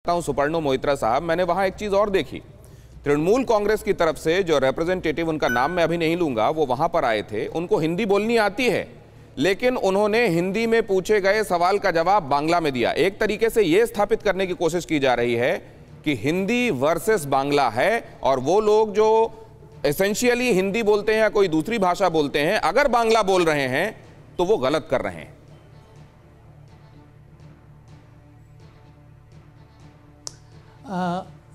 हूं सुपर्णो मोइत्रा साहब, मैंने वहां एक चीज और देखी। तृणमूल कांग्रेस की तरफ से जो रिप्रेजेंटेटिव, उनका नाम मैं अभी नहीं लूंगा, वो वहां पर आए थे। उनको हिंदी बोलनी आती है, लेकिन उन्होंने हिंदी में पूछे गए सवाल का जवाब बांग्ला में दिया। एक तरीके से यह स्थापित करने की कोशिश की जा रही है कि हिंदी वर्सेस बांग्ला है, और वो लोग जो एसेंशियली हिंदी बोलते हैं या कोई दूसरी भाषा बोलते हैं, अगर बांग्ला बोल रहे हैं तो वो गलत कर रहे हैं।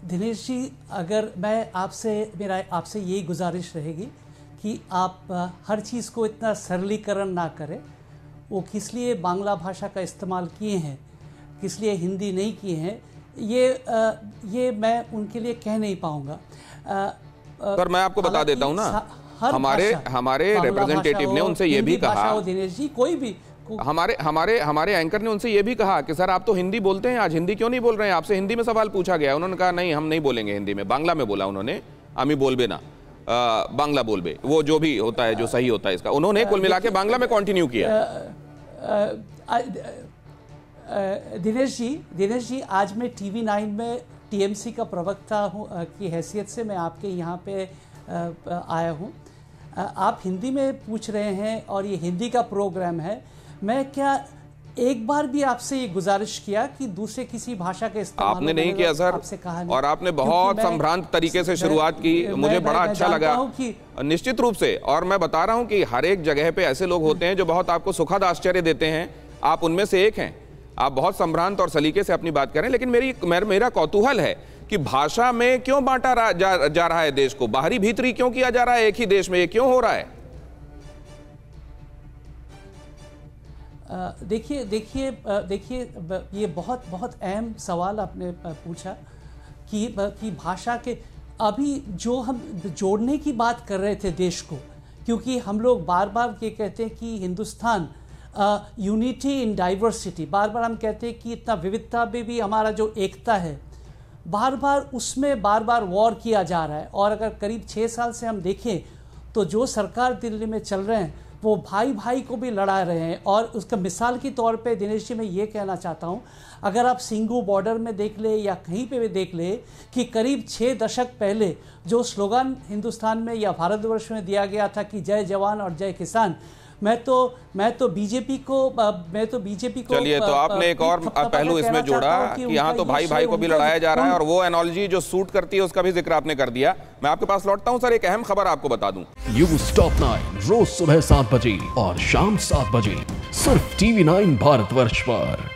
दिनेश जी, अगर मैं मेरा आपसे यही गुजारिश रहेगी कि आप हर चीज़ को इतना सरलीकरण ना करें। वो किस लिए बांग्ला भाषा का इस्तेमाल किए हैं, किस लिए हिंदी नहीं किए हैं, ये मैं उनके लिए कह नहीं पाऊँगा। सर, मैं आपको बता देता हूँ ना, हमारे रिप्रेजेंटेटिव ने उनसे ये भी कहा, दिनेश जी, कोई भी हमारे एंकर ने उनसे ये भी कहा कि सर आप तो हिंदी बोलते हैं, आज हिंदी क्यों नहीं बोल रहे हैं? आपसे हिंदी में सवाल पूछा गया, उन्होंने कहा नहीं, हम नहीं बोलेंगे हिंदी में, बांग्ला में बोला उन्होंने। आमी बोलबे ना, बांग्ला बोलबे, वो जो भी होता है, जो सही होता है इसका, उन्होंने कुल मिला के बांग्ला में कंटिन्यू किया। दिनेश जी, आज मैं TV9 में TMC का प्रवक्ता की हैसियत से मैं आपके यहाँ पे आया हूँ। आप हिंदी में पूछ रहे हैं और ये हिंदी का प्रोग्राम है। मैं क्या एक बार भी आपसे ये गुजारिश किया कि दूसरे किसी भाषा के इस्तेमाल आपने नहीं किया सर, और आपने बहुत संभ्रांत तरीके से शुरुआत की, मुझे बड़ा अच्छा लगा निश्चित रूप से। और मैं बता रहा हूं कि हर एक जगह पे ऐसे लोग होते हैं जो बहुत आपको सुखद आश्चर्य देते हैं, आप उनमें से एक हैं। आप बहुत संभ्रांत और सलीके से अपनी बात करें, लेकिन मेरा कौतूहल है कि भाषा में क्यों बांटा जा रहा है देश को, बाहरी भीतरी क्यों किया जा रहा है एक ही देश में, ये क्यों हो रहा है? देखिए, ये बहुत अहम सवाल आपने पूछा कि भाषा के अभी जो हम जोड़ने की बात कर रहे थे देश को, क्योंकि हम लोग बार बार ये कहते हैं कि हिंदुस्तान यूनिटी इन डाइवर्सिटी, बार बार हम कहते हैं कि इतना विविधता में भी हमारा जो एकता है, बार बार उसमें बार बार वॉर किया जा रहा है। और अगर करीब 6 साल से हम देखें तो जो सरकार दिल्ली में चल रहे हैं वो भाई भाई को भी लड़ा रहे हैं। और उसका मिसाल के तौर पे दिनेश जी मैं ये कहना चाहता हूँ, अगर आप सिंगू बॉर्डर में देख ले या कहीं पे भी देख ले कि करीब 6 दशक पहले जो स्लोगन हिंदुस्तान में या भारतवर्ष में दिया गया था कि जय जवान और जय किसान, मैं तो बीजेपी को चलिए, तो आपने एक और पहलू इसमें जोड़ा कि यहाँ तो भाई भाई को भी लड़ाया जा रहा है, और वो एनोलॉजी जो सूट करती है उसका भी जिक्र आपने कर दिया। मैं आपके पास लौटता हूँ सर, एक अहम खबर आपको बता दूं। न्यूज़ टॉप 9 रोज सुबह 7 बजे और शाम 7 बजे सिर्फ TV9 भारतवर्ष पर।